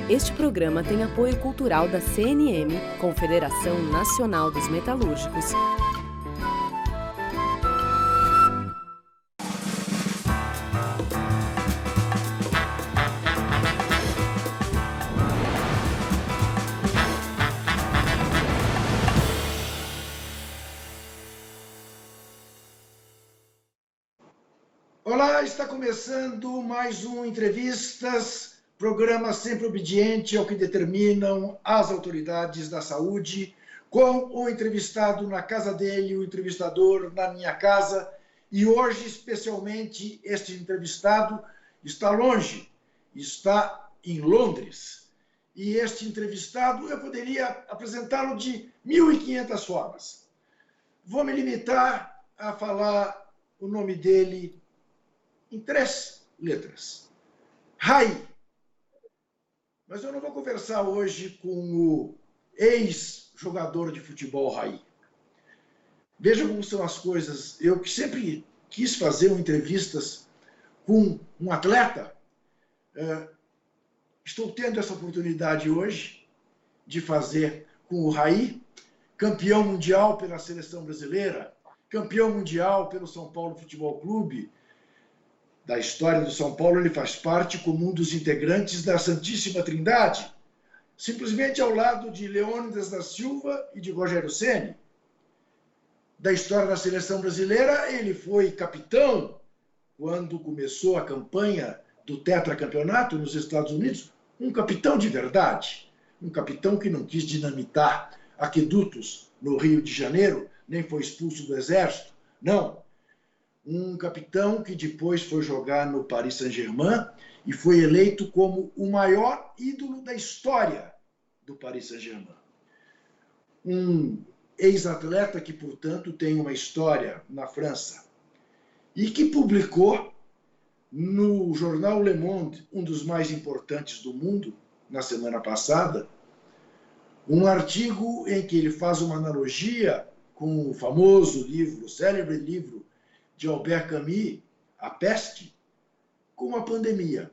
Este programa tem apoio cultural da CNM, Confederação Nacional dos Metalúrgicos. Olá, está começando mais um Entrevistas, programa sempre obediente ao que determinam as autoridades da saúde, com o entrevistado na casa dele, o entrevistador na minha casa. E hoje, especialmente, este entrevistado está longe, está em Londres. E este entrevistado, eu poderia apresentá-lo de 1.500 formas. Vou me limitar a falar o nome dele em 3 letras. Raí. Mas eu não vou conversar hoje com o ex-jogador de futebol Raí. Veja como são as coisas. Eu que sempre quis fazer entrevistas com um atleta, estou tendo essa oportunidade hoje de fazer com o Raí, campeão mundial pela seleção brasileira, campeão mundial pelo São Paulo Futebol Clube. Da história do São Paulo, ele faz parte como um dos integrantes da Santíssima Trindade, simplesmente ao lado de Leônidas da Silva e de Rogério Ceni. Da história da seleção brasileira, ele foi capitão quando começou a campanha do tetracampeonato nos Estados Unidos, um capitão de verdade, um capitão que não quis dinamitar aquedutos no Rio de Janeiro, nem foi expulso do exército, não. Um capitão que depois foi jogar no Paris Saint-Germain e foi eleito como o maior ídolo da história do Paris Saint-Germain. Um ex-atleta que, portanto, tem uma história na França e que publicou no jornal Le Monde, um dos mais importantes do mundo, na semana passada, um artigo em que ele faz uma analogia com o famoso livro, o célebre livro de Albert Camus, A Peste, com a pandemia.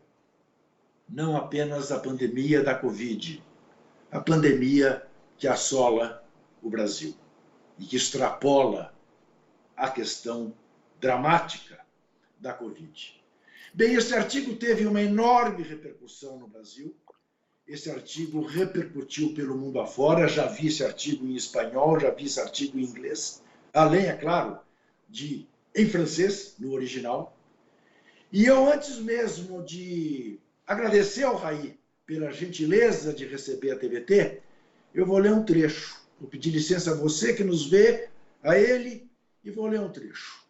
Não apenas a pandemia da Covid, a pandemia que assola o Brasil e que extrapola a questão dramática da Covid. Bem, esse artigo teve uma enorme repercussão no Brasil. Esse artigo repercutiu pelo mundo afora. Já vi esse artigo em espanhol, já vi esse artigo em inglês, além, é claro, de em francês, no original. E eu, antes mesmo de agradecer ao Raí pela gentileza de receber a TVT, eu vou ler um trecho. Vou pedir licença a você que nos vê, a ele, e vou ler um trecho.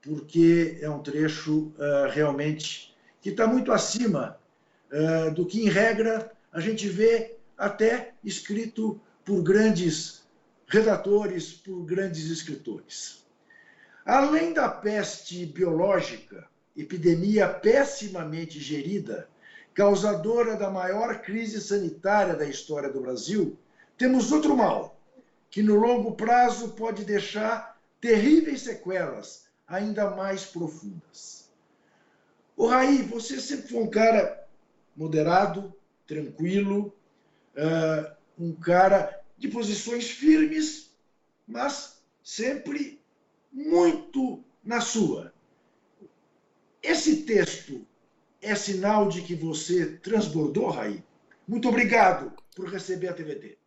Porque é um trecho realmente que está muito acima do que, em regra, a gente vê até escrito por grandes redatores, por grandes escritores. Além da peste biológica, epidemia pessimamente gerida, causadora da maior crise sanitária da história do Brasil, temos outro mal, que no longo prazo pode deixar terríveis sequelas ainda mais profundas. O Raí, você sempre foi um cara moderado, tranquilo, um cara de posições firmes, mas sempre muito na sua. Esse texto é sinal de que você transbordou, Raí? Muito obrigado por receber a TVT.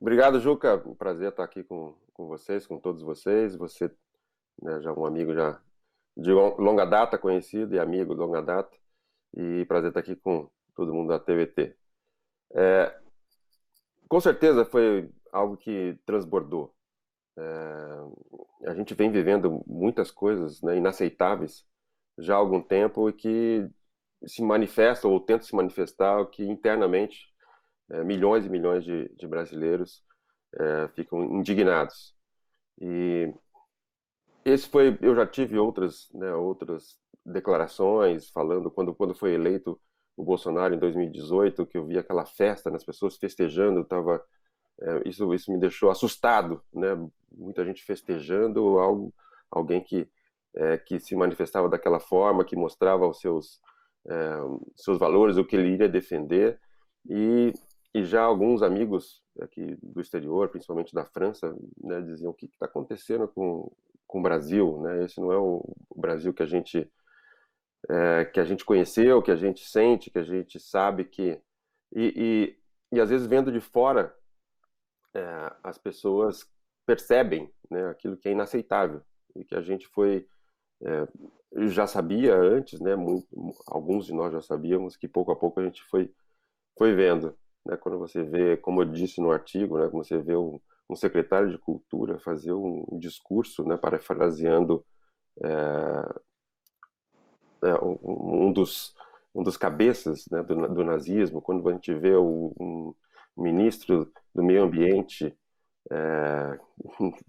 Obrigado, Juca. Um prazer estar aqui com vocês, com todos vocês. Você, né, já um amigo já de longa data, conhecido e amigo de longa data. E prazer estar aqui com todo mundo da TVT. Com certeza foi algo que transbordou. A gente vem vivendo muitas coisas, né, inaceitáveis já há algum tempo e que se manifestam ou tentam se manifestar, que internamente milhões e milhões de brasileiros ficam indignados. E eu já tive outras declarações falando quando foi eleito o Bolsonaro em 2018, que eu vi aquela festa, nas pessoas festejando, isso me deixou assustado, né? Muita gente festejando alguém que se manifestava daquela forma, que mostrava os seus seus valores, o que ele iria defender, e já alguns amigos aqui do exterior, principalmente da França, né, diziam: o que está acontecendo com o Brasil, né? Esse não é o Brasil que a gente conheceu, que a gente sente, que a gente sabe que... E às vezes, vendo de fora, as pessoas percebem, né, aquilo que é inaceitável, e que a gente já sabia antes, né, alguns de nós já sabíamos, que pouco a pouco a gente foi vendo, né? Quando você vê, como eu disse no artigo, né, quando você vê um secretário de Cultura fazer um discurso, né, parafraseando um dos cabeças, né, do nazismo, quando a gente vê um ministro do meio ambiente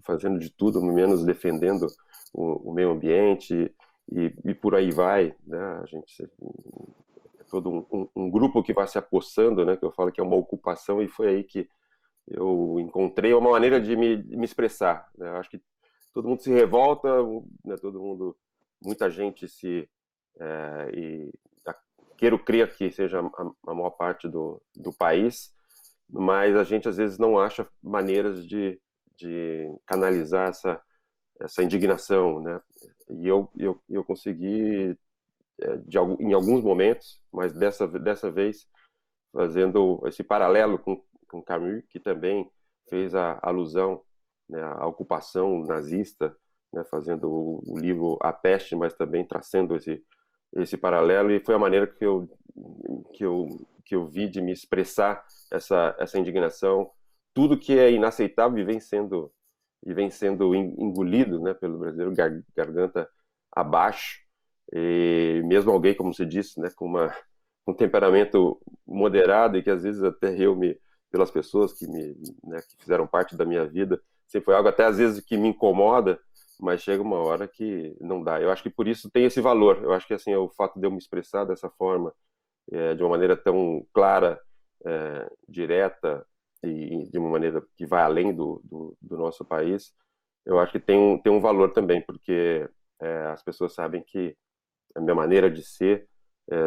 fazendo de tudo menos defendendo o meio ambiente, e por aí vai, né? A gente é todo um grupo que vai se apossando, né, que eu falo que é uma ocupação, e foi aí que eu encontrei uma maneira de me expressar, né? Eu acho que todo mundo se revolta, né, muita gente e quero crer que seja a maior parte do país, mas a gente às vezes não acha maneiras de canalizar essa indignação, né? E eu consegui, em alguns momentos, mas dessa vez, fazendo esse paralelo com Camus, que também fez a alusão, né, à ocupação nazista, né, fazendo o livro A Peste, mas também traçando esse paralelo, e foi a maneira que eu vi de me expressar essa indignação. Tudo que é inaceitável e vem sendo engolido, né, pelo brasileiro, garganta abaixo, e mesmo alguém, como você disse, né, com um temperamento moderado, e que às vezes até pelas pessoas né, que fizeram parte da minha vida, sempre foi algo até às vezes que me incomoda, mas chega uma hora que não dá. Eu acho que por isso tem esse valor. Eu acho que assim, o fato de eu me expressar dessa forma, de uma maneira tão clara, direta, e de uma maneira que vai além do nosso país, eu acho que tem um valor também, porque as pessoas sabem que a minha maneira de ser,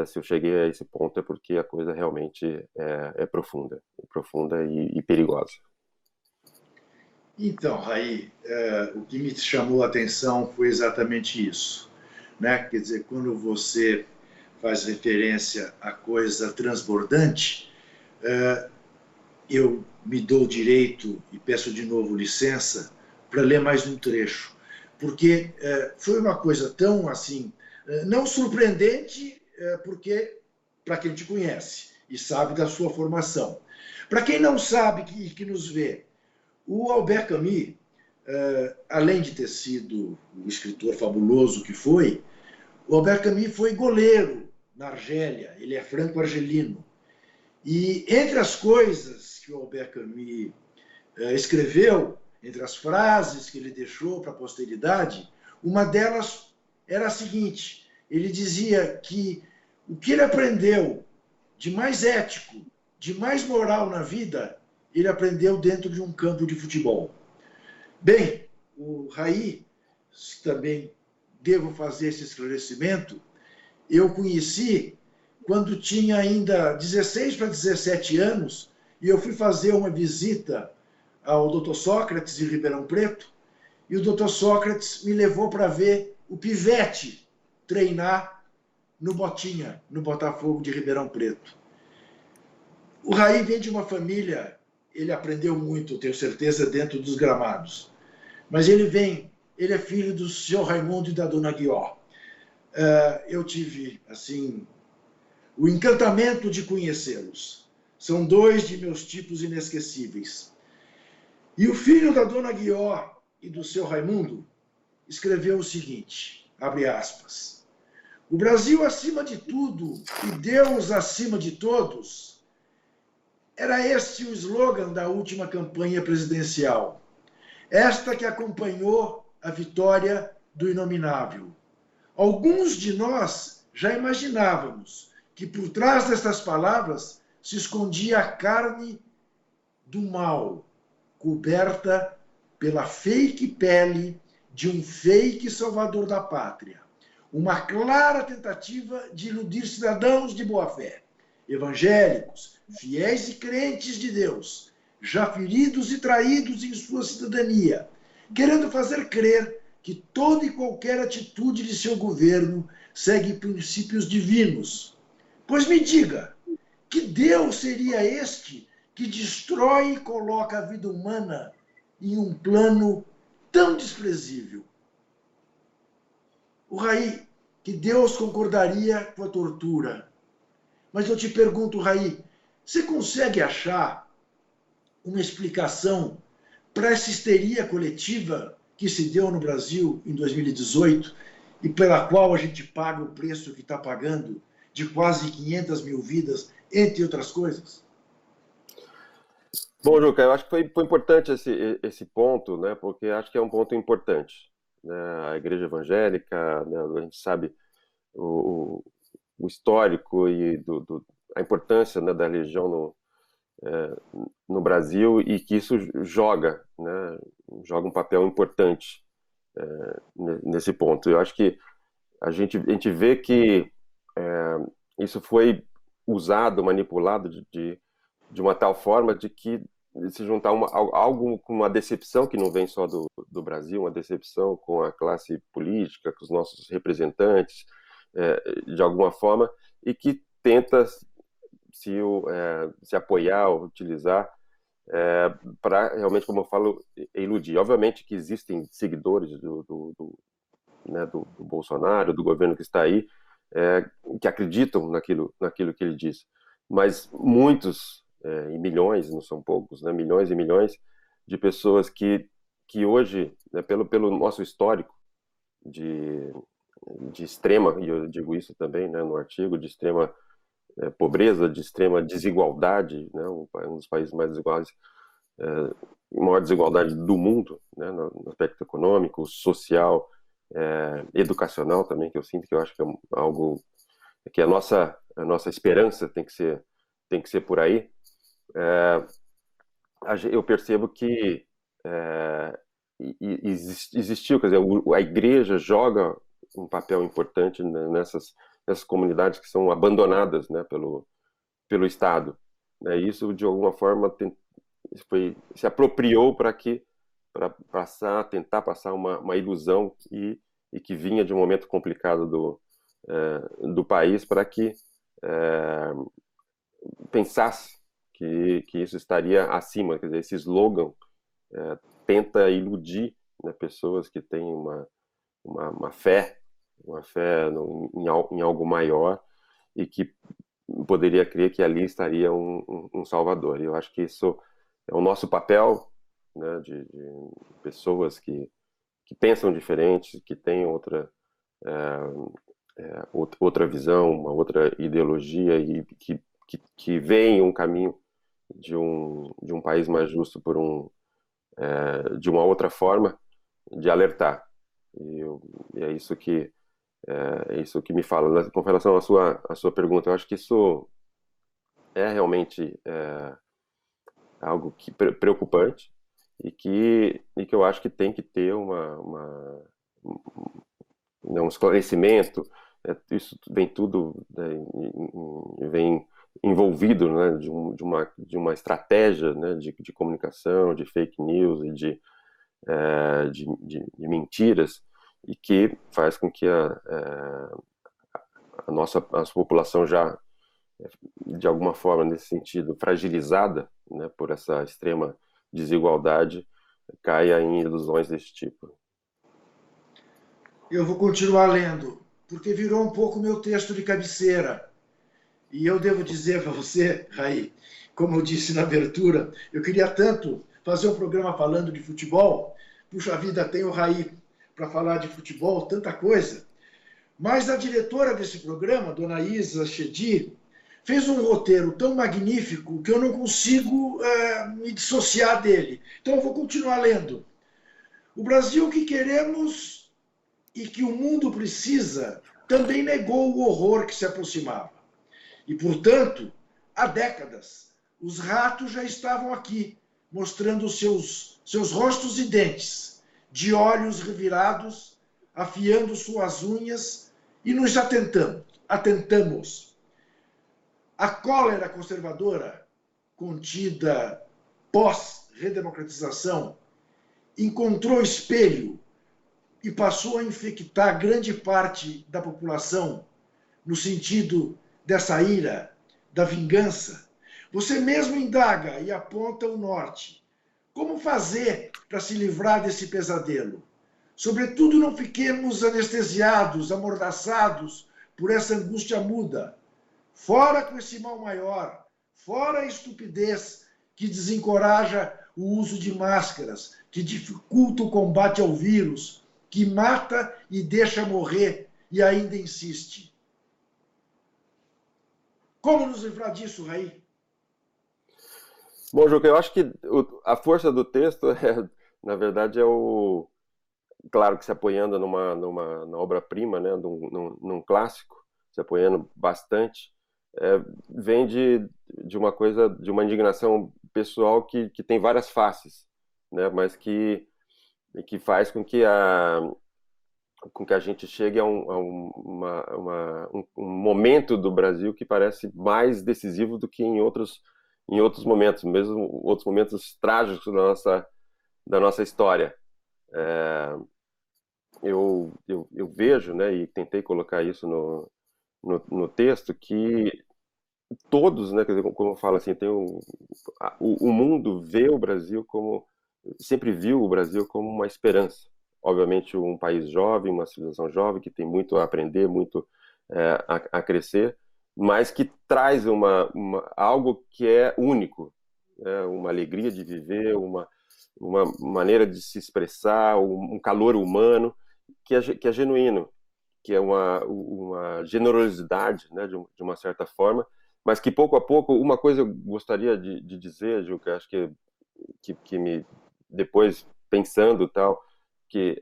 se eu cheguei a esse ponto, é porque a coisa realmente é profunda e perigosa. Então, Raí, o que me chamou a atenção foi exatamente isso, né? Quer dizer, quando você faz referência à coisa transbordante, eu me dou o direito, e peço de novo licença, para ler mais um trecho, porque foi uma coisa tão, assim, não surpreendente, porque para quem te conhece e sabe da sua formação. Para quem não sabe que nos vê, o Albert Camus, além de ter sido o escritor fabuloso que foi, o Albert Camus foi goleiro na Argélia, ele é franco-argelino. E entre as coisas que o Albert Camus escreveu, entre as frases que ele deixou para a posteridade, uma delas era a seguinte: ele dizia que o que ele aprendeu de mais ético, de mais moral na vida, ele aprendeu dentro de um campo de futebol. Bem, o Raí, também devo fazer esse esclarecimento, eu conheci quando tinha ainda 16 para 17 anos, e eu fui fazer uma visita ao Dr. Sócrates em Ribeirão Preto, e o Dr. Sócrates me levou para ver o Pivete treinar no Botinha, no Botafogo de Ribeirão Preto. O Raí vem de uma família, ele aprendeu muito, tenho certeza, dentro dos gramados. Mas ele é filho do senhor Raimundo e da dona Guió. Eu tive, assim, o encantamento de conhecê-los. São dois de meus tipos inesquecíveis. E o filho da dona Guió e do senhor Raimundo escreveu o seguinte, abre aspas: o Brasil acima de tudo e Deus acima de todos. Era este o slogan da última campanha presidencial. Esta que acompanhou a vitória do inominável. Alguns de nós já imaginávamos que por trás destas palavras se escondia a carne do mal, coberta pela fake pele de um fake salvador da pátria. uma clara tentativa de iludir cidadãos de boa-fé, evangélicos, fiéis e crentes de Deus, já feridos e traídos em sua cidadania, querendo fazer crer que toda e qualquer atitude de seu governo segue princípios divinos. Pois me diga, que Deus seria este que destrói e coloca a vida humana em um plano tão desprezível? O Raí, que Deus concordaria com a tortura. Mas eu te pergunto, Raí, você consegue achar uma explicação para essa histeria coletiva que se deu no Brasil em 2018 e pela qual a gente paga o preço que está pagando de quase 500 mil vidas, entre outras coisas? Bom, Juca, eu acho que foi importante esse ponto, né, porque acho que é um ponto importante. Né, a igreja evangélica, né, a gente sabe o histórico e a importância, né, da religião no Brasil, e que isso joga um papel importante nesse ponto. Eu acho que a gente vê que isso foi usado, manipulado de uma tal forma de que se juntar algo com uma decepção que não vem só do Brasil, uma decepção com a classe política, com os nossos representantes, de alguma forma, e que tenta se apoiar, ou utilizar para realmente, como eu falo, iludir. Obviamente que existem seguidores do Bolsonaro, do governo que está aí, que acreditam naquilo que ele diz, mas muitos, e milhões, não são poucos, né, milhões e milhões de pessoas que hoje, né, pelo nosso histórico de extrema, e eu digo isso também, né, no artigo, de extrema pobreza, de extrema desigualdade, né, um dos países mais desiguais, maior desigualdade do mundo, né, no aspecto econômico, social, educacional também, que eu sinto, que eu acho que é algo que a nossa esperança tem que ser por aí. Eu percebo que existiu, quer dizer, a igreja joga um papel importante nessas comunidades que são abandonadas, né, pelo Estado. Né, isso, de alguma forma, se apropriou para tentar passar uma ilusão e que vinha de um momento complicado do país, para que pensasse que isso estaria acima. Quer dizer, esse slogan tenta iludir, né, pessoas que têm uma fé em algo maior, e que poderia crer que ali estaria um salvador. E eu acho que isso é o nosso papel, né, de pessoas que pensam diferente, que têm outra visão, uma outra ideologia, e que veem um caminho de um país mais justo de uma outra forma de alertar. E é isso que me fala. Com relação à sua pergunta, eu acho que isso é realmente algo preocupante, e que eu acho que tem que ter um esclarecimento. Isso vem tudo, vem envolvido, né, de uma estratégia, né, de comunicação, de fake news e de mentiras, e que faz com que a nossa população, já de alguma forma, nesse sentido, fragilizada, né, por essa extrema desigualdade, caia em ilusões desse tipo. Eu vou continuar lendo, porque virou um pouco meu texto de cabeceira. E eu devo dizer para você, Raí, como eu disse na abertura, eu queria tanto fazer um programa falando de futebol. Puxa vida, tem o Raí para falar de futebol, tanta coisa. Mas a diretora desse programa, dona Isa Chedi, fez um roteiro tão magnífico que eu não consigo me dissociar dele. Então eu vou continuar lendo. O Brasil que queremos e que o mundo precisa também negou o horror que se aproximava. E, portanto, há décadas, os ratos já estavam aqui, mostrando seus rostos e dentes, de olhos revirados, afiando suas unhas E nos atentamos. A cólera conservadora, contida pós-redemocratização, encontrou espelho e passou a infectar grande parte da população no sentido dessa ira, da vingança. Você mesmo indaga e aponta o norte. Como fazer para se livrar desse pesadelo? Sobretudo, não fiquemos anestesiados, amordaçados por essa angústia muda. Fora com esse mal maior, fora a estupidez que desencoraja o uso de máscaras, que dificulta o combate ao vírus, que mata e deixa morrer e ainda insiste. Como nos livrar disso, Raí? Bom, Juca, eu acho que a força do texto, na verdade, claro que se apoiando na obra-prima, né, num clássico, se apoiando bastante, vem de uma coisa, de uma indignação pessoal que tem várias faces, né, mas que faz com que a gente chegue a um momento do Brasil que parece mais decisivo do que em outros momentos, mesmo outros momentos trágicos da nossa história. Eu vejo, né, e tentei colocar isso no texto, que todos, né, quer dizer, como eu falo assim, o mundo vê o Brasil sempre viu o Brasil como uma esperança. Obviamente, um país jovem, uma civilização jovem, que tem muito a aprender, muito a crescer, mas que traz algo que é único, né? Uma alegria de viver, uma maneira de se expressar, um calor humano que é genuíno, que é uma generosidade, né, de uma certa forma, mas que pouco a pouco, uma coisa eu gostaria de dizer, Ju, que acho que me depois pensando tal, que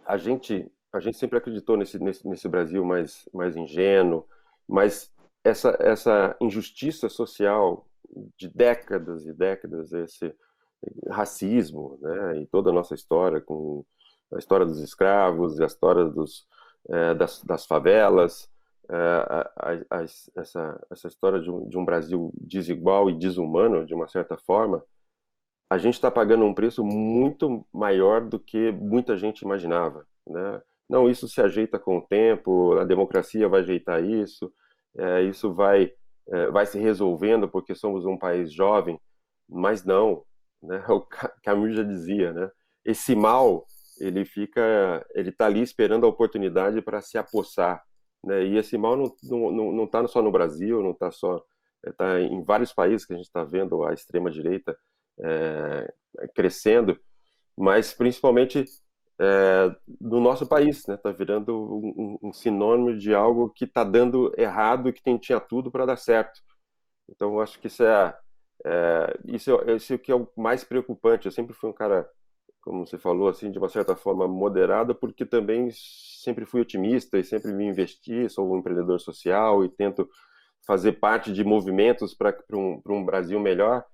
a gente sempre acreditou nesse Brasil mais ingênuo, mas essa injustiça social de décadas e décadas, esse racismo, né, e toda a nossa história, com a história dos escravos, a história das favelas, essa história de um Brasil desigual e desumano, de uma certa forma, a gente está pagando um preço muito maior do que muita gente imaginava, né? Não, isso se ajeita com o tempo, a democracia vai ajeitar isso, isso vai se resolvendo porque somos um país jovem, mas não, né? O Camus já dizia, né? Esse mal, ele está ali esperando a oportunidade para se apossar, né? E esse mal não está só no Brasil, não está só, está em vários países que a gente está vendo a extrema direita crescendo, mas principalmente no nosso país, né? Está virando um sinônimo de algo que está dando errado e que tinha tudo para dar certo. Então, eu acho que isso que é o mais preocupante. Eu sempre fui um cara, como você falou, assim, de uma certa forma moderado, porque também sempre fui otimista e sempre me investi, sou um empreendedor social e tento fazer parte de movimentos para um Brasil melhor,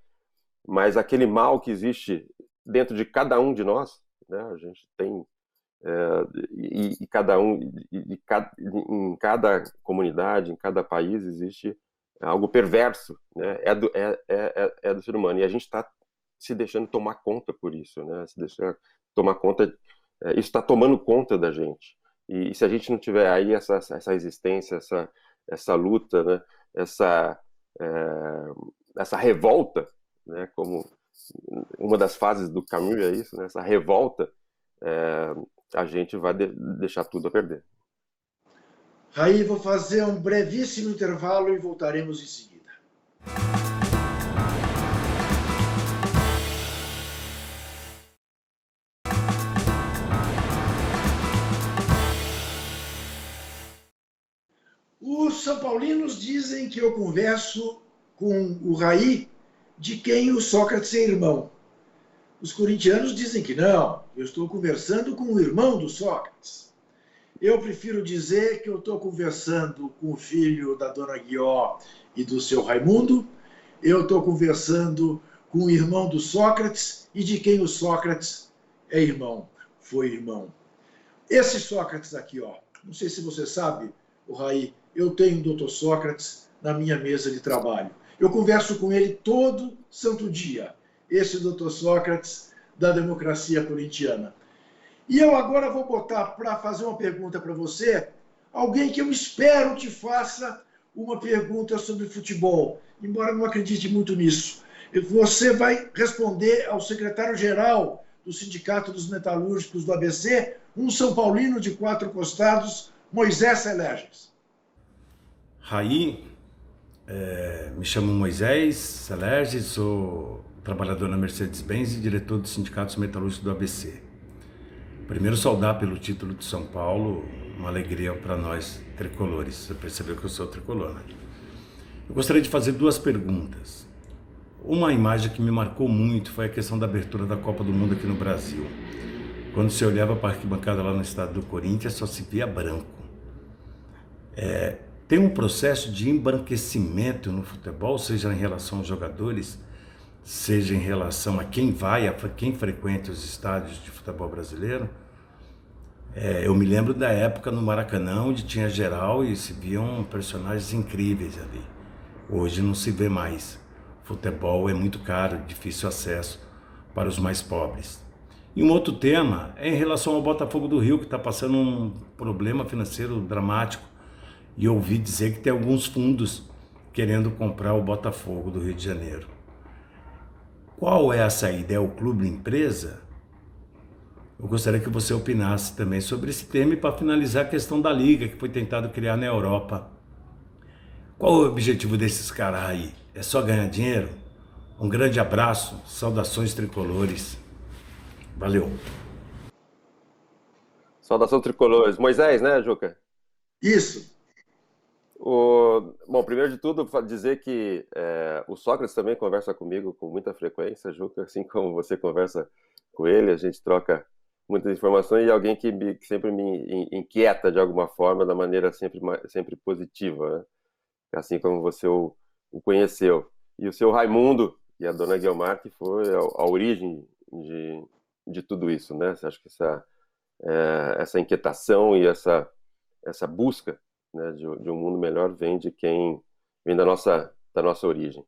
mas aquele mal que existe dentro de cada um de nós, né, a gente tem, e cada um, em cada comunidade, em cada país existe algo perverso, né, é do ser humano, e a gente está se deixando tomar conta por isso, né? Se deixar tomar conta, isso está tomando conta da gente. E se a gente não tiver aí essa resistência, essa luta, né? Essa revolta, né? Como uma das fases do Camus é isso, né? Essa revolta, a gente vai deixar tudo a perder. Raí, vou fazer um brevíssimo intervalo e voltaremos em seguida. Os são paulinos dizem que eu converso com o Raí, de quem o Sócrates é irmão. Os corintianos dizem que não, eu estou conversando com o irmão do Sócrates. Eu prefiro dizer que eu estou conversando com o filho da dona Guió e do seu Raimundo, eu estou conversando com o irmão do Sócrates e de quem o Sócrates é irmão, foi irmão. Esse Sócrates aqui, ó, não sei se você sabe, o Raí, eu tenho o Dr. Sócrates na minha mesa de trabalho. Eu converso com ele todo santo dia. Esse Dr. Sócrates da democracia corintiana. E eu agora vou botar para fazer uma pergunta para você, alguém que eu espero te faça uma pergunta sobre futebol, embora não acredite muito nisso. Você vai responder ao secretário-geral do Sindicato dos Metalúrgicos do ABC, um São Paulino de 4 costados, Moisés Seleges. Raí, me chamo Moisés Seleges, sou trabalhador na Mercedes-Benz e diretor do Sindicato Metalúrgico do ABC. Primeiro, saudar pelo título de São Paulo, uma alegria para nós tricolores. Você percebeu que eu sou tricolor, né? Eu gostaria de fazer 2 perguntas. Uma imagem que me marcou muito foi a questão da abertura da Copa do Mundo aqui no Brasil. Quando você olhava para a arquibancada lá no estado do Corinthians, só se via branco. Tem um processo de embranquecimento no futebol, seja em relação aos jogadores, seja em relação a quem vai, a quem frequenta os estádios de futebol brasileiro. Eu me lembro da época no Maracanã, onde tinha geral e se viam personagens incríveis ali. Hoje não se vê mais. Futebol é muito caro, difícil acesso para os mais pobres. E um outro tema é em relação ao Botafogo do Rio, que está passando um problema financeiro dramático. E eu ouvi dizer que tem alguns fundos querendo comprar o Botafogo do Rio de Janeiro. Qual é a saída? É o clube empresa? Eu gostaria que você opinasse também sobre esse tema e para finalizar a questão da liga que foi tentado criar na Europa. Qual o objetivo desses caras aí? É só ganhar dinheiro? Um grande abraço, saudações tricolores. Valeu. Saudação tricolores. Moisés, né, Juca? Isso. Bom, primeiro de tudo, dizer que o Sócrates também conversa comigo com muita frequência, Juca, assim como você conversa com ele, a gente troca muitas informações e alguém que sempre me inquieta de alguma forma, da maneira sempre positiva, né? Assim como você o conheceu. E o seu Raimundo e a dona Guiomar, que foi a origem de tudo isso, né? Você acha que essa inquietação e essa busca, né, de um mundo melhor vem de quem vem da nossa origem.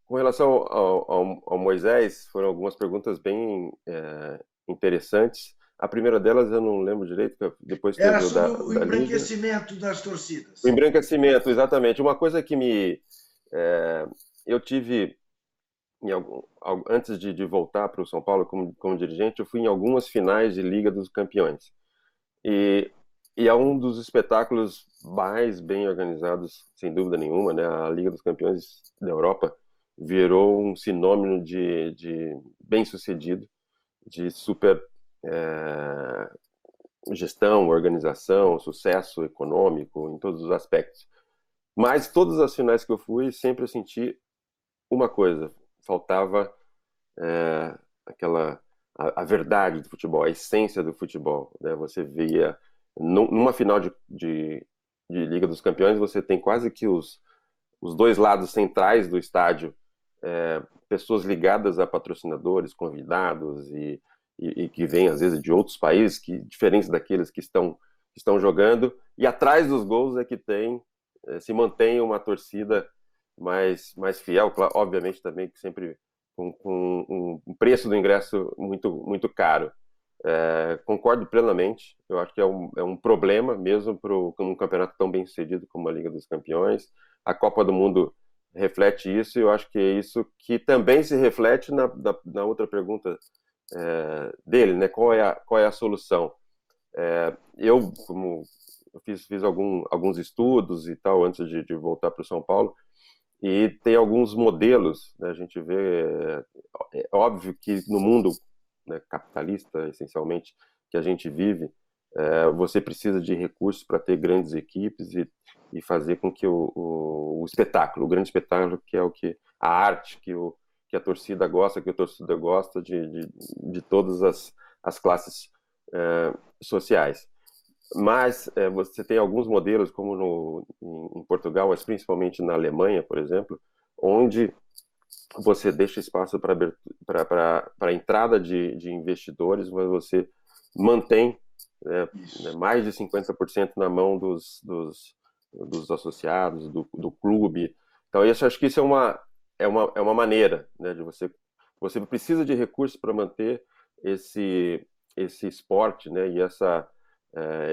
Com relação ao Moisés, foram algumas perguntas bem interessantes. A primeira delas eu não lembro direito, depois era sobre o embranquecimento das torcidas. O embranquecimento, exatamente. Uma coisa que eu tive, antes de voltar para o São Paulo como dirigente, eu fui em algumas finais de Liga dos Campeões. E é um dos espetáculos mais bem organizados, sem dúvida nenhuma, né? A Liga dos Campeões da Europa virou um sinônimo de bem-sucedido, de super gestão, organização, sucesso econômico, em todos os aspectos. Mas todas as finais que eu fui, sempre eu senti uma coisa: faltava a verdade do futebol, a essência do futebol, né? Você via numa final de Liga dos Campeões, você tem quase que os 2 lados centrais do estádio, pessoas ligadas a patrocinadores, convidados e que vêm às vezes de outros países, diferentes daqueles que estão jogando, e atrás dos gols é que se mantém uma torcida mais fiel, obviamente também que sempre com um preço do ingresso muito, muito caro. Concordo plenamente. Eu acho que é um problema mesmo para um campeonato tão bem sucedido como a Liga dos Campeões. A Copa do Mundo reflete isso, e eu acho que é isso que também se reflete na outra pergunta dele, né? Qual é a solução? Eu fiz alguns estudos e tal antes de voltar para o São Paulo, e tem alguns modelos, né? A gente vê, é óbvio que no mundo, né, capitalista, essencialmente, que a gente vive, você precisa de recursos para ter grandes equipes e fazer com que o espetáculo, o grande espetáculo, que é a arte que a torcida gosta, que o torcedor gosta de todas as classes sociais. Mas você tem alguns modelos, como em Portugal, mas principalmente na Alemanha, por exemplo, onde você deixa espaço para a entrada de investidores, mas você mantém Isso. mais de 50% na mão dos associados, do clube. Então, eu acho que isso é uma maneira, né, de você precisa de recursos para manter esse esporte, né, e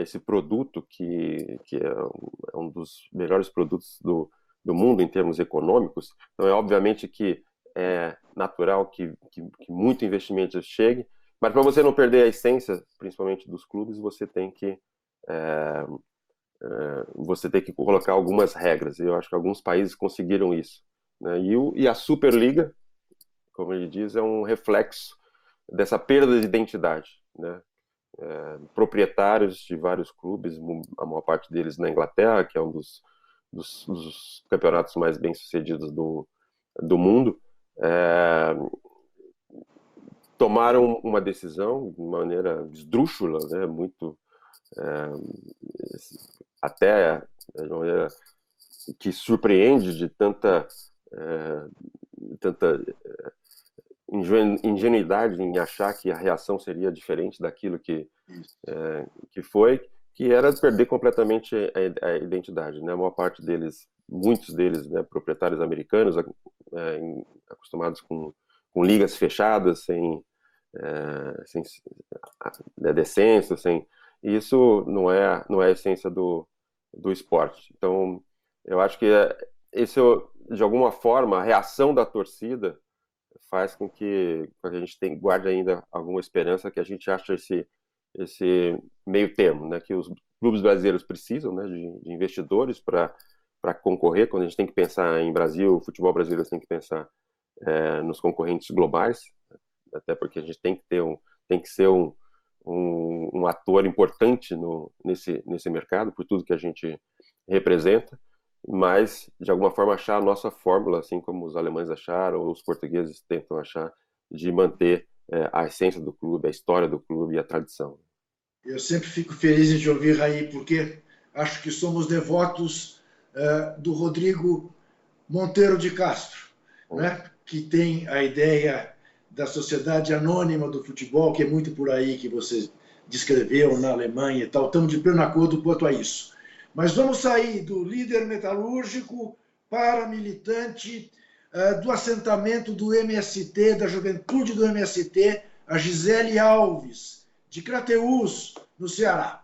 esse produto que é um dos melhores produtos do mundo em termos econômicos. Então, é obviamente que é natural que muito investimento chegue, mas para você não perder a essência, principalmente dos clubes, é, você tem que colocar algumas regras. E eu acho que alguns países conseguiram isso, né? E a Superliga, como ele diz, é um reflexo dessa perda de identidade, né? Proprietários de vários clubes, a maior parte deles na Inglaterra, que é um dos campeonatos mais bem-sucedidos do mundo, é, tomaram uma decisão de maneira esdrúxula, né? Muito até de uma maneira que surpreende de tanta ingenuidade em achar que a reação seria diferente daquilo que foi, que era perder completamente a identidade, né? A maior parte deles, muitos deles, né, proprietários americanos, acostumados com ligas fechadas, sem decência, isso não é a essência do esporte. Então, eu acho que isso, de alguma forma, a reação da torcida faz com que a gente guarde ainda alguma esperança, que a gente acha esse meio termo, né, que os clubes brasileiros precisam, né, de investidores para concorrer. Quando a gente tem que pensar em Brasil, o futebol brasileiro tem que pensar nos concorrentes globais, até porque a gente tem que ser um ator importante nesse mercado, por tudo que a gente representa, mas, de alguma forma, achar a nossa fórmula, assim como os alemães acharam, ou os portugueses tentam achar, de manter a essência do clube, a história do clube e a tradição. Eu sempre fico feliz de ouvir, Raí, porque acho que somos devotos do Rodrigo Monteiro de Castro, né? Que tem a ideia da sociedade anônima do futebol, que é muito por aí que você descreveu na Alemanha e tal. Estamos de pleno acordo quanto a isso. Mas vamos sair do líder metalúrgico para militante do assentamento do MST, da juventude do MST, a Gisele Alves, de Crateús, no Ceará.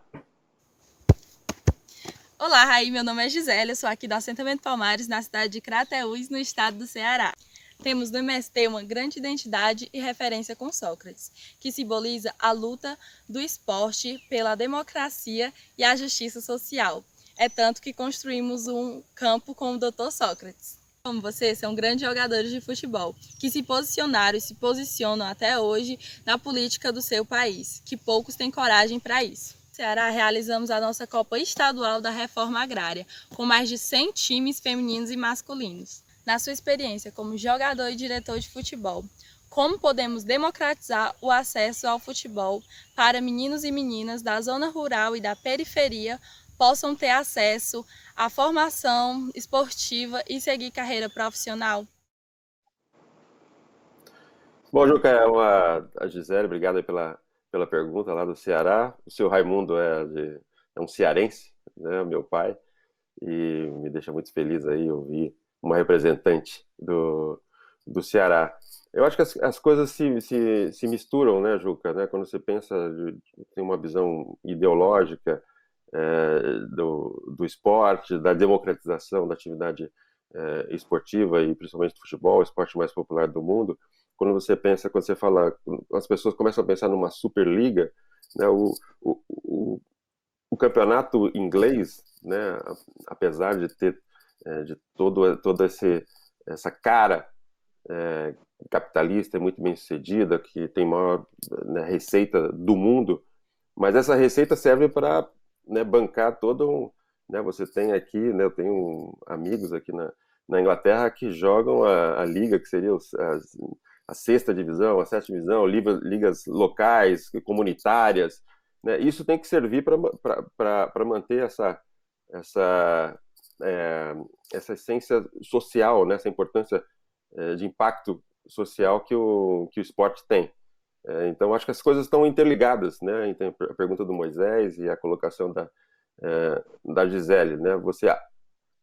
Olá, Raí, meu nome é Gisele, eu sou aqui do assentamento Palmares, na cidade de Crateús, no estado do Ceará. Temos no MST uma grande identidade e referência com Sócrates, que simboliza a luta do esporte pela democracia e a justiça social. É tanto que construímos um campo com o Dr. Sócrates. Como vocês, são grandes jogadores de futebol, que se posicionaram e se posicionam até hoje na política do seu país, que poucos têm coragem para isso. No Ceará, realizamos a nossa Copa Estadual da Reforma Agrária, com mais de 100 times femininos e masculinos. Na sua experiência como jogador e diretor de futebol, como podemos democratizar o acesso ao futebol para meninos e meninas da zona rural e da periferia possam ter acesso à formação esportiva e seguir carreira profissional? Bom, Juca, a Gisele, obrigado aí pela pergunta lá do Ceará. O seu Raimundo é um cearense, né, meu pai, e me deixa muito feliz aí ouvir uma representante do Ceará. Eu acho que as coisas se misturam, né, Juca, né? Quando você pensa, tem uma visão ideológica do esporte, da democratização da atividade esportiva e principalmente do futebol, o esporte mais popular do mundo. Quando você fala, as pessoas começam a pensar numa Superliga, né, o campeonato inglês, né, apesar de ter de toda essa cara capitalista, muito bem sucedida, que tem maior, né, receita do mundo, mas essa receita serve para, né, bancar né, você tem aqui, né, eu tenho amigos aqui na Inglaterra que jogam a liga, que seria a sexta divisão, a sétima divisão, ligas locais, comunitárias, né? Isso tem que servir para manter essa essência social, né? Essa importância de impacto social que o esporte tem. Então, acho que as coisas estão interligadas, né? Então, a pergunta do Moisés e a colocação da Gisele, né? Você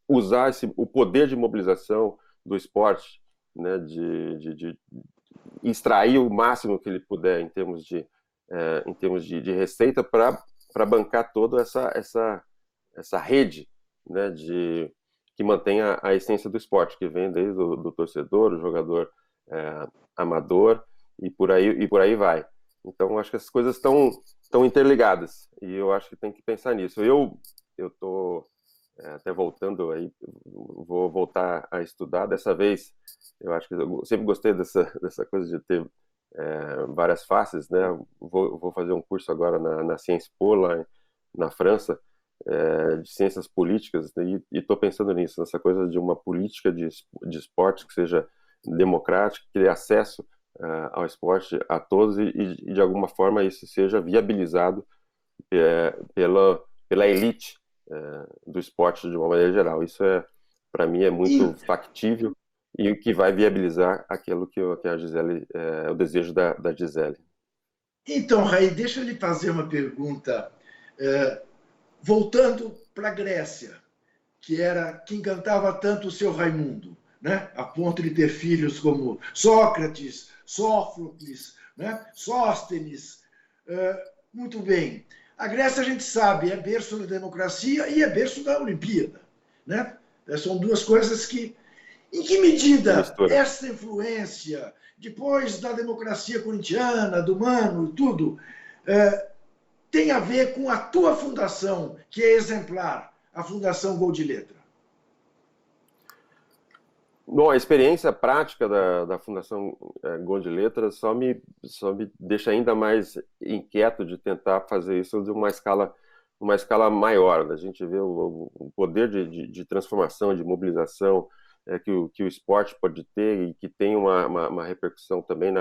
usar o poder de mobilização do esporte, né? De extrair o máximo que ele puder em termos de receita para bancar toda essa rede, né? Que mantém a essência do esporte, que vem desde do torcedor, o jogador amador, e por aí vai. Então, acho que as coisas estão interligadas, e eu acho que tem que pensar nisso. Eu estou até voltando aí, vou voltar a estudar. Dessa vez, eu acho que eu sempre gostei dessa coisa de ter várias faces, né? Vou fazer um curso agora na Sciences Po, lá na França, de ciências políticas, né? E estou pensando nisso, nessa coisa de uma política de esporte que seja democrática, que dê acesso ao esporte a todos e de alguma forma isso seja viabilizado pela elite do esporte de uma maneira geral. Isso para mim é muito factível e o que vai viabilizar aquilo que a Gisele, o desejo da Gisele. Então, Raí, deixa eu lhe fazer uma pergunta. Voltando para a Grécia, que era quem cantava tanto o seu Raimundo, né? A ponto de ter filhos como Sócrates, Sófocles, né? Sóstenes. Muito bem. A Grécia, a gente sabe, é berço da democracia e é berço da Olimpíada, né? São duas coisas que... Em que medida essa influência, depois da democracia corintiana, do Mano, tudo, tem a ver com a tua fundação, que é exemplar, a Fundação Gol de Letra? Bom, a experiência prática da Fundação Gol de Letras só me deixa ainda mais inquieto de tentar fazer isso de uma escala maior. A gente vê o poder de transformação, de mobilização que o esporte pode ter e que tem uma repercussão também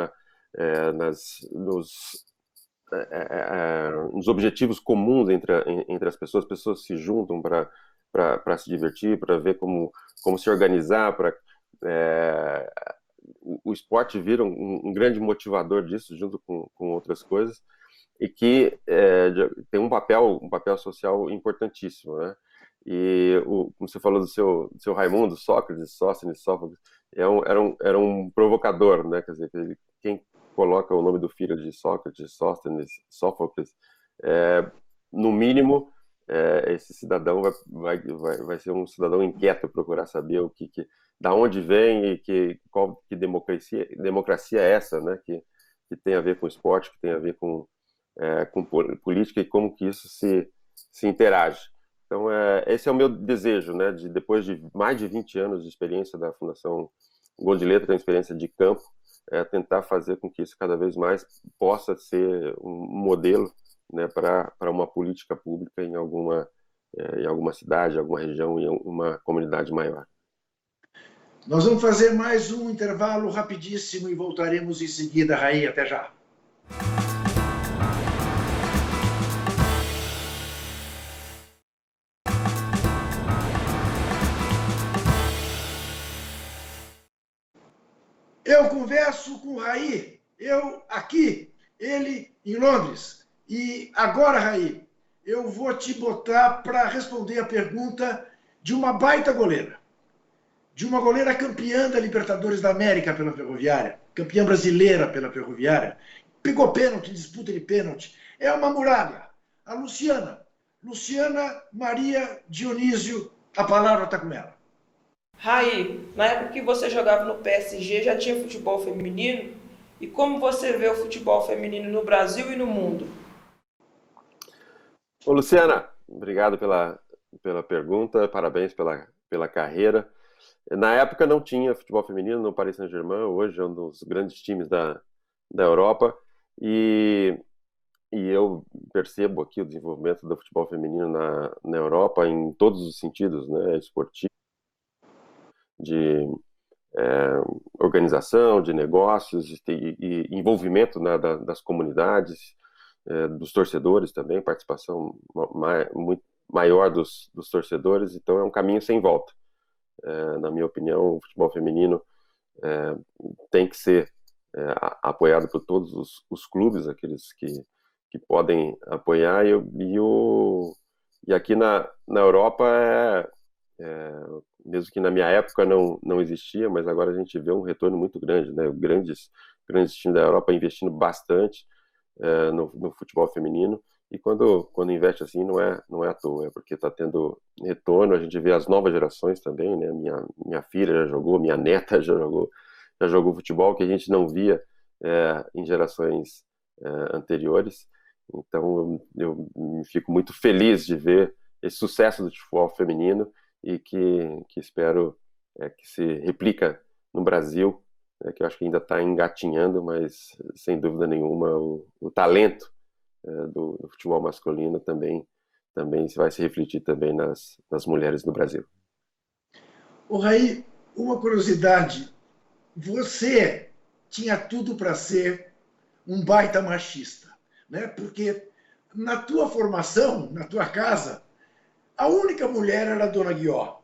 nos objetivos comuns entre as pessoas. As pessoas se juntam para se divertir, para ver como se organizar, o esporte vira um grande motivador disso, junto com outras coisas, e que tem um papel social importantíssimo, né? E como você falou do seu Raimundo, Sócrates, Sóstenes, Sófocles, era um provocador, né? Quer dizer, quem coloca o nome do filho de Sócrates, Sóstenes, Sófocles, no mínimo, esse cidadão vai ser um cidadão inquieto, procurar saber da onde vem e que democracia é essa, né? Que tem a ver com esporte, que tem a ver com política e como que isso se interage. Então, esse é o meu desejo, né? Depois de mais de 20 anos de experiência da Fundação Gol de Letra, uma experiência de campo, tentar fazer com que isso cada vez mais possa ser um modelo, né, para uma política pública em alguma cidade, alguma região, em uma comunidade maior. Nós vamos fazer mais um intervalo rapidíssimo e voltaremos em seguida, Raí. Até já. Eu converso com o Raí, eu aqui, ele em Londres. E agora, Raí, eu vou te botar para responder a pergunta de uma baita goleira. De uma goleira campeã da Libertadores da América pela Ferroviária, campeã brasileira pela Ferroviária, pegou pênalti, disputa de pênalti. É uma muralha. A Luciana Maria Dionísio, a palavra está com ela. Raí, na época que você jogava no PSG, já tinha futebol feminino? E como você vê o futebol feminino no Brasil e no mundo? Ô, Luciana, obrigado pela pergunta, parabéns pela carreira. Na época não tinha futebol feminino no Paris Saint-Germain, hoje é um dos grandes times da Europa, e eu percebo aqui o desenvolvimento do futebol feminino na Europa em todos os sentidos, né? Esportivo, de organização, de negócios e envolvimento, né, das comunidades, dos torcedores também, participação muito maior dos torcedores. Então é um caminho sem volta. Na minha opinião, o futebol feminino tem que ser apoiado por todos os clubes, aqueles que podem apoiar, e aqui na Europa, mesmo que na minha época não existia, mas agora a gente vê um retorno muito grande, né? Grandes times da Europa investindo bastante no futebol feminino, e quando investe assim não é à toa, é porque está tendo retorno. A gente vê as novas gerações também, né? Minha filha já jogou, minha neta já jogou futebol, que a gente não via em gerações anteriores. Então eu fico muito feliz de ver esse sucesso do futebol feminino, e que espero que se replica no Brasil, que eu acho que ainda está engatinhando, mas sem dúvida nenhuma o talento do futebol masculino também vai se refletir também nas mulheres no Brasil. O Raí, uma curiosidade, você tinha tudo para ser um baita machista, né? Porque na tua formação, na tua casa, a única mulher era a Dona Guió.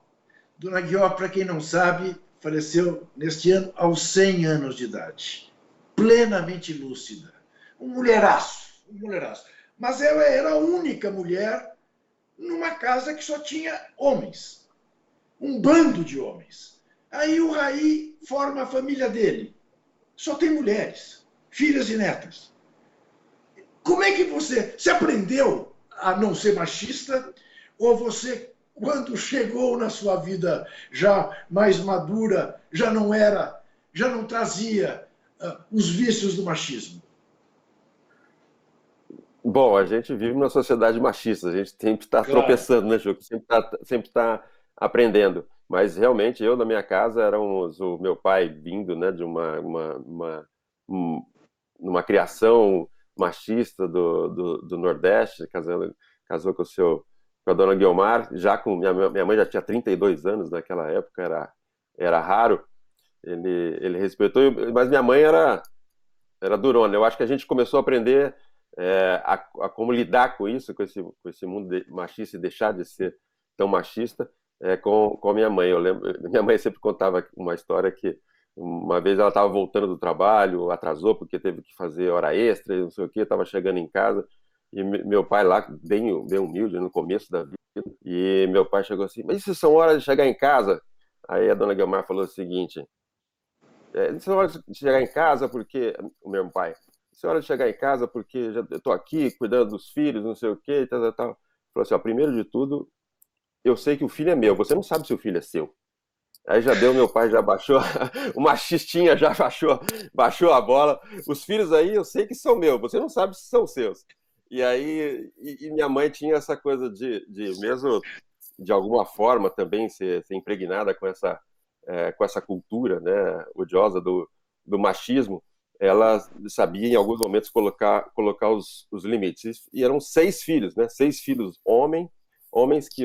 Dona Guió, para quem não sabe, faleceu neste ano aos 100 anos de idade. Plenamente lúcida. Um mulheraço. Mas ela era a única mulher numa casa que só tinha homens. Um bando de homens. Aí o Raí forma a família dele. Só tem mulheres, filhas e netas. Como é que você aprendeu a não ser machista? Ou você, quando chegou na sua vida já mais madura, já não trazia os vícios do machismo? Bom, a gente vive numa sociedade machista, a gente sempre está tropeçando, né, Juca? Sempre tá aprendendo. Mas realmente eu, na minha casa, éramos o meu pai vindo, né, de uma criação machista do Nordeste, casou com a dona Guiomar, minha mãe já tinha 32 anos naquela época, era raro. Ele respeitou, mas minha mãe era durona. Eu acho que a gente começou a aprender a como lidar com isso, com esse mundo machista, e deixar de ser tão machista com a minha mãe. Eu lembro, minha mãe sempre contava uma história que uma vez ela estava voltando do trabalho, atrasou porque teve que fazer hora extra e não sei o que, estava chegando em casa, e meu pai lá, bem humilde, no começo da vida, e meu pai chegou assim: mas isso são horas de chegar em casa? Aí a dona Guilmar falou o seguinte: isso são horas de chegar em casa porque... O meu pai: isso é hora de chegar em casa porque já estou aqui cuidando dos filhos, não sei o que, tal. Falou assim: ó, primeiro de tudo, eu sei que o filho é meu, você não sabe se o filho é seu. Aí meu pai já baixou, o machistinha já baixou a bola. Os filhos aí eu sei que são meus, você não sabe se são seus. E aí, minha mãe tinha essa coisa de mesmo, de alguma forma, também ser impregnada com essa cultura, né, odiosa do machismo. Ela sabia, em alguns momentos, colocar os limites. E eram 6 filhos, né? 6 filhos homens que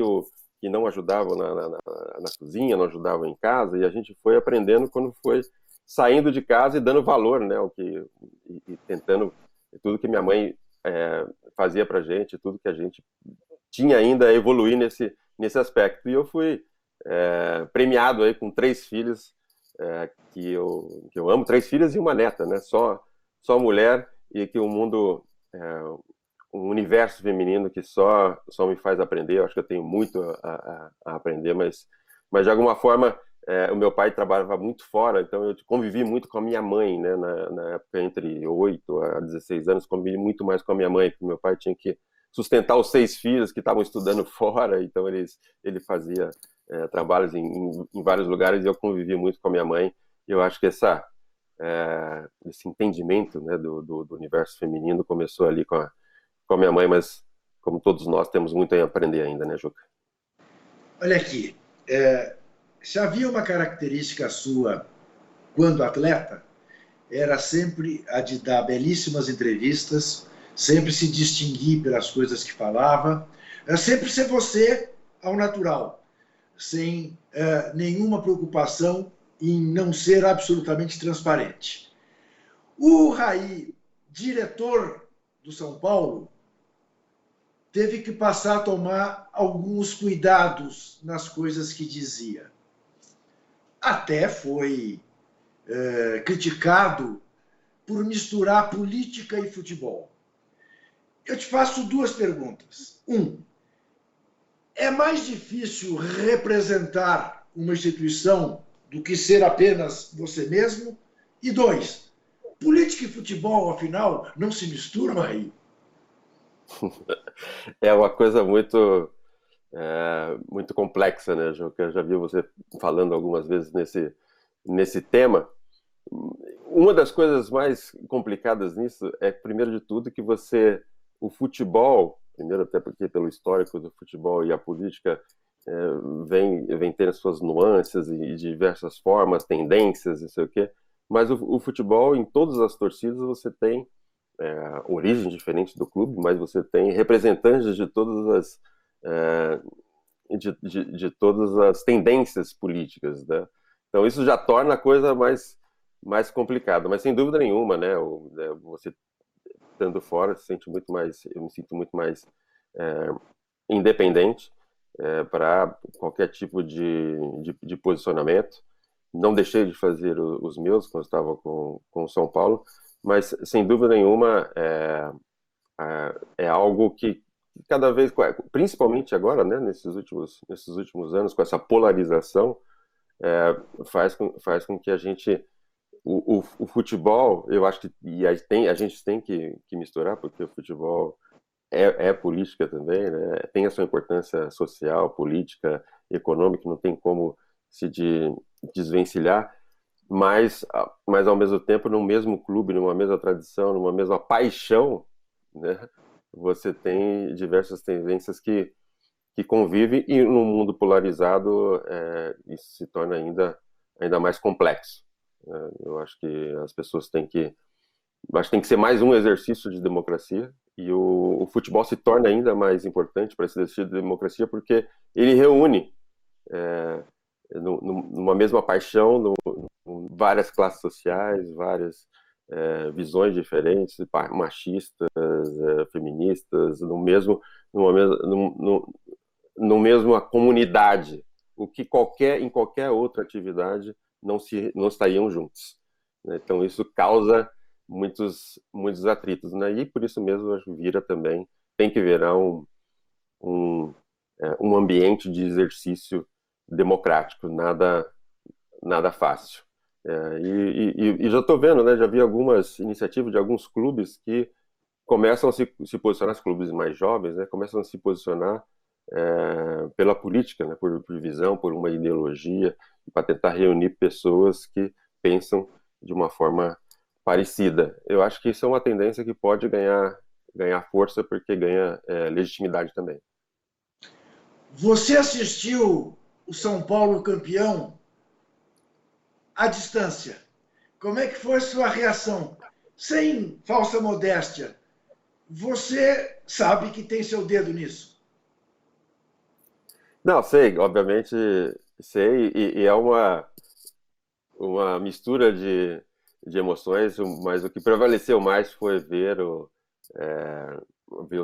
não ajudavam na cozinha, não ajudavam em casa, e a gente foi aprendendo quando foi saindo de casa e dando valor, né, e tentando tudo que minha mãe fazia pra gente, tudo que a gente tinha ainda a evoluir nesse aspecto. E eu fui premiado aí com 3 filhos, que eu amo, 3 filhas e uma neta, né, só mulher, e que o mundo... um universo feminino que só me faz aprender. Eu acho que eu tenho muito a aprender, mas de alguma forma o meu pai trabalhava muito fora, então eu convivi muito com a minha mãe, né? Na época, entre 8 a 16 anos, convivi muito mais com a minha mãe, porque meu pai tinha que sustentar os 6 filhos que estavam estudando fora, então ele fazia trabalhos em vários lugares, e eu convivi muito com a minha mãe. E eu acho que esse entendimento, né, do universo feminino começou ali com a minha mãe, mas como todos nós temos muito a aprender ainda, né, Juca? Olha aqui, se havia uma característica sua quando atleta, era sempre a de dar belíssimas entrevistas, sempre se distinguir pelas coisas que falava, sempre ser você ao natural, sem nenhuma preocupação em não ser absolutamente transparente. O Raí, diretor do São Paulo, teve que passar a tomar alguns cuidados nas coisas que dizia. Até foi criticado por misturar política e futebol. Eu te faço duas perguntas. É mais difícil representar uma instituição do que ser apenas você mesmo? E 2, política e futebol, afinal, não se misturam aí? É uma coisa muito, muito complexa, né, João? Que eu já vi você falando algumas vezes nesse tema. Uma das coisas mais complicadas nisso é, primeiro de tudo, que o futebol, primeiro até porque pelo histórico do futebol e a política vem tendo suas nuances e diversas formas, tendências, não sei o quê, mas o futebol, em todas as torcidas, você tem origem diferente do clube, mas você tem representantes de todas de todas as tendências políticas, né? Então isso já torna a coisa mais complicada, mas sem dúvida nenhuma, né? Você estando fora, eu me sinto muito mais independente para qualquer tipo de posicionamento. Não deixei de fazer os meus quando estava com o São Paulo, mas sem dúvida nenhuma é algo que cada vez, principalmente agora, né, nesses últimos anos, com essa polarização, faz com que a gente o futebol, eu acho que a gente tem que misturar, porque o futebol é política também, né? Tem a sua importância social, política, econômica, não tem como se desvencilhar, mas ao mesmo tempo, no mesmo clube, numa mesma tradição, numa mesma paixão, né? Você tem diversas tendências que convivem, e no mundo polarizado isso se torna ainda mais complexo. Eu acho que as pessoas têm que ser mais um exercício de democracia, e o futebol se torna ainda mais importante para esse exercício de democracia, porque ele reúne numa mesma paixão várias classes sociais, várias visões diferentes, machistas, feministas, no mesma comunidade, o que em qualquer outra atividade não estariam juntos, né? Então isso causa muitos atritos, né? E por isso mesmo tem que virar um ambiente de exercício democrático, nada fácil. E já estou vendo, né? Já vi algumas iniciativas de alguns clubes que começam a se posicionar, os clubes mais jovens, né? Começam a se posicionar pela política, né? Por visão, por uma ideologia, para tentar reunir pessoas que pensam de uma forma parecida. Eu acho que isso é uma tendência que pode ganhar força, porque ganha legitimidade também. Você assistiu o São Paulo campeão à distância. Como é que foi sua reação? Sem falsa modéstia, você sabe que tem seu dedo nisso? Não, sei, obviamente sei, e é uma mistura de emoções, mas o que prevaleceu mais foi ver o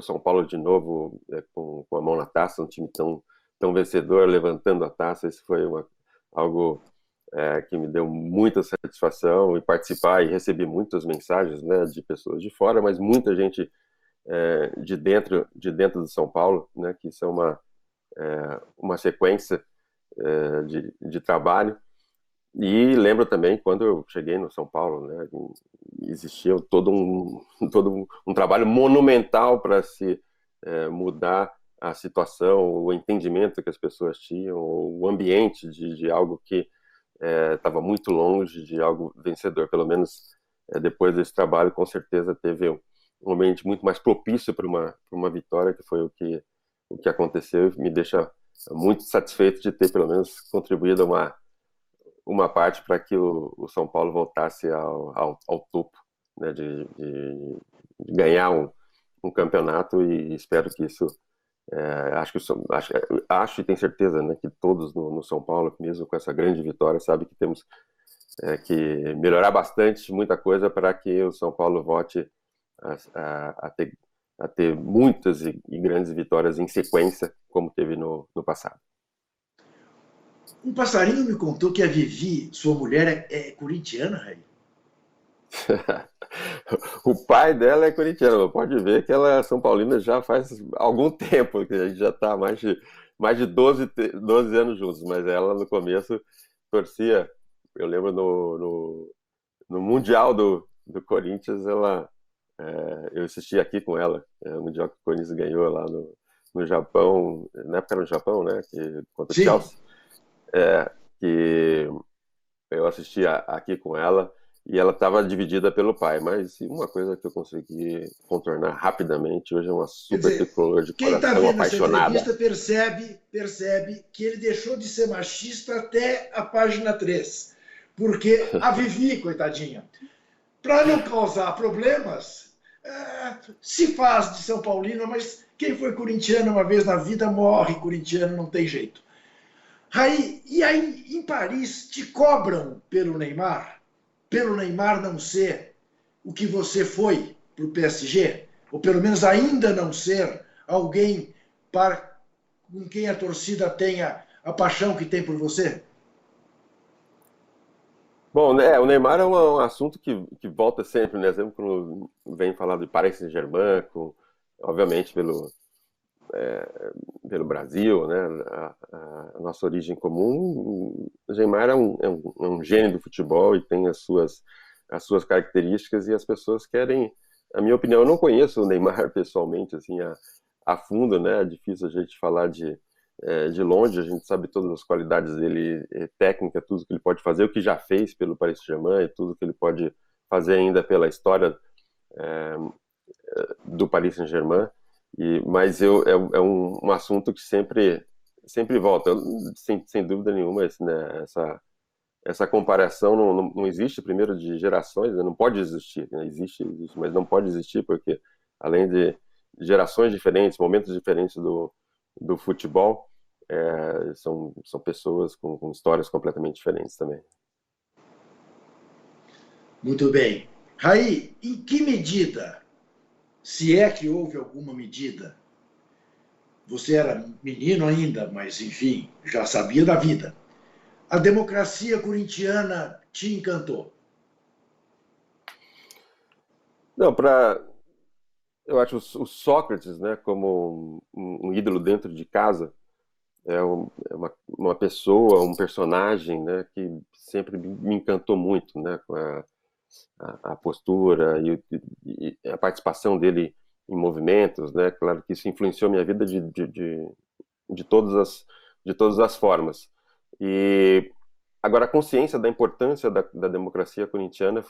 São Paulo de novo com a mão na taça, um time tão vencedor, levantando a taça. Isso foi algo que me deu muita satisfação, e participar, e recebi muitas mensagens, né, de pessoas de fora, mas muita gente de dentro do São Paulo, né, que isso é uma sequência de trabalho. E lembro também quando eu cheguei no São Paulo, né, existia todo um trabalho monumental para se mudar a situação, o entendimento que as pessoas tinham, o ambiente de algo que estava muito longe de algo vencedor. Pelo menos depois desse trabalho, com certeza teve um ambiente muito mais propício para uma vitória, que foi o que aconteceu, e me deixa muito satisfeito de ter pelo menos contribuído uma parte para que o São Paulo voltasse ao topo, né, de ganhar um campeonato, e espero que isso acho e tenho certeza, né, que todos no São Paulo, mesmo com essa grande vitória, sabe que temos que melhorar bastante, muita coisa, para que o São Paulo volte a ter muitas e grandes vitórias em sequência, como teve no passado. Um passarinho me contou que a Vivi, sua mulher, é corintiana, Raí? O pai dela é corintiano, pode ver que ela é São Paulina já faz algum tempo, que a gente já está mais de 12 anos juntos, mas ela no começo torcia. Eu lembro no Mundial do Corinthians, eu assisti aqui com ela, o Mundial que o Corinthians ganhou lá no Japão, na época era no Japão, né, contra o Sim, Chelsea, que eu assisti aqui com ela e ela estava dividida pelo pai, mas uma coisa que eu consegui contornar rapidamente, hoje é uma quer super dizer, tricolor de quem está coração vendo essa apaixonada. entrevista percebe que ele deixou de ser machista até a página 3. Porque a Vivi, coitadinha, para não causar problemas, se faz de São Paulino, mas quem foi corintiano uma vez na vida morre corintiano, não tem jeito. Aí, e aí, em Paris, te cobram pelo Neymar não ser o que você foi para o PSG, ou pelo menos ainda não ser alguém com quem a torcida tenha a paixão que tem por você? Bom, né, o Neymar é um assunto que volta sempre, né? Sempre quando vem falar do Paris Saint-Germain, obviamente pelo Brasil, né? A nossa origem comum. O Neymar é um gênio do futebol e tem as suas características e as pessoas querem, a minha opinião, eu não conheço o Neymar pessoalmente, assim, a fundo, né? É difícil a gente falar de longe, a gente sabe todas as qualidades dele, técnica, tudo que ele pode fazer, o que já fez pelo Paris Saint-Germain e tudo que ele pode fazer ainda pela história do Paris Saint-Germain. Mas é um assunto que sempre volta. Sem dúvida nenhuma, né, essa comparação não existe, primeiro, de gerações, né, não pode existir, né, existe, mas não pode existir porque, além de gerações diferentes, momentos diferentes do futebol, são pessoas com histórias completamente diferentes também. Muito bem. Raí, em que medida, se é que houve alguma medida, você era menino ainda, mas enfim, já sabia da vida, a democracia corintiana te encantou? Não, eu acho o Sócrates, né, como um ídolo dentro de casa, é uma pessoa, um personagem, né, que sempre me encantou muito, né, com a postura e a participação dele em movimentos, né? Claro que isso influenciou minha vida de todas as formas. E agora a consciência da importância da democracia corintiana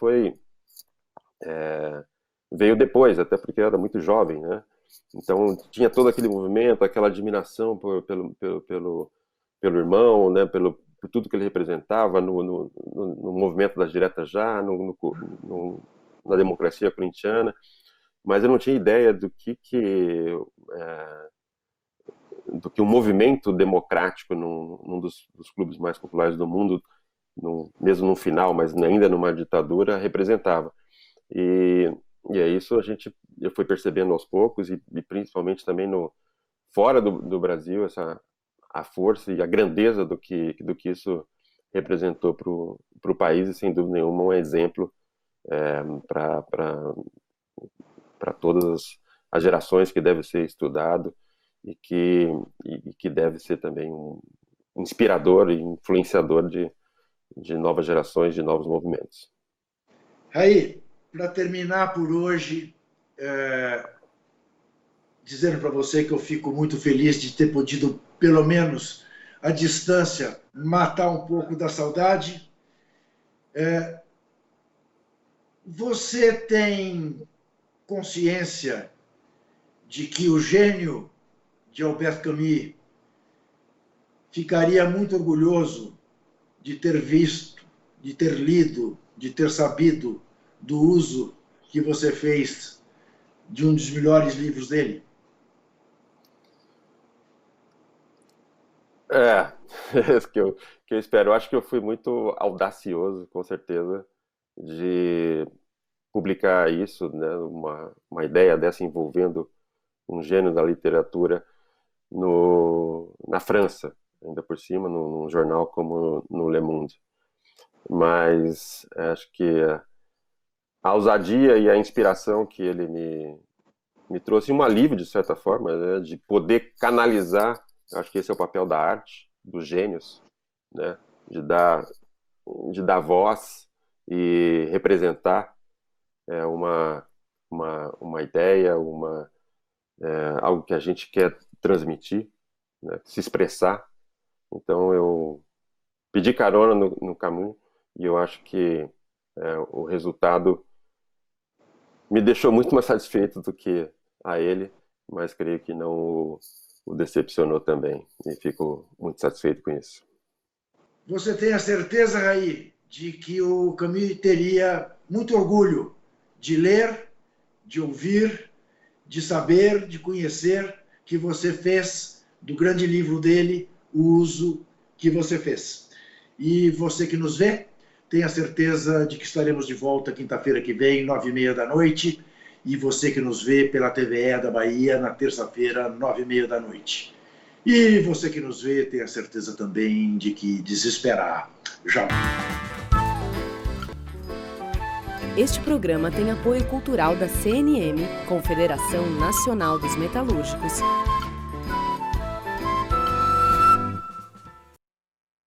veio depois, até porque eu era muito jovem, né? Então tinha todo aquele movimento, aquela admiração pelo irmão, né? Por tudo que ele representava no movimento das diretas já, na democracia corintiana, mas eu não tinha ideia do que um movimento democrático num dos clubes mais populares do mundo, mesmo no final, mas ainda numa ditadura, representava. E, e é isso eu fui percebendo aos poucos e principalmente também fora do Brasil, a força e a grandeza do que isso representou para o país e sem dúvida nenhuma um exemplo para todas as gerações que deve ser estudado e que deve ser também um inspirador e influenciador de novas gerações, de novos movimentos. Aí, para terminar por hoje, dizendo para você que eu fico muito feliz de ter podido, pelo menos à distância, matar um pouco da saudade. Você tem consciência de que o gênio de Albert Camus ficaria muito orgulhoso de ter visto, de ter lido, de ter sabido do uso que você fez de um dos melhores livros dele? Isso que eu espero. Eu acho que eu fui muito audacioso, com certeza, de publicar isso, né, uma ideia dessa envolvendo um gênio da literatura na França, ainda por cima, num jornal como no Le Monde. Mas acho que a ousadia e a inspiração que ele me trouxe, um alívio, de certa forma, né, de poder canalizar. Acho que esse é o papel da arte, dos gênios, né, de dar voz e representar uma ideia, algo que a gente quer transmitir, né, se expressar. Então eu pedi carona no caminho e eu acho que o resultado me deixou muito mais satisfeito do que a ele, mas creio que não o decepcionou também, e fico muito satisfeito com isso. Você tem a certeza, Raí, de que o Camille teria muito orgulho de ler, de ouvir, de saber, de conhecer que você fez do grande livro dele o uso que você fez. E você que nos vê, tenha certeza de que estaremos de volta quinta-feira que vem, 9h30 da noite, e você que nos vê pela TVE da Bahia na terça-feira, 9h30 da noite. E você que nos vê, tenha certeza também de que desesperar jamais. Este programa tem apoio cultural da CNM, Confederação Nacional dos Metalúrgicos.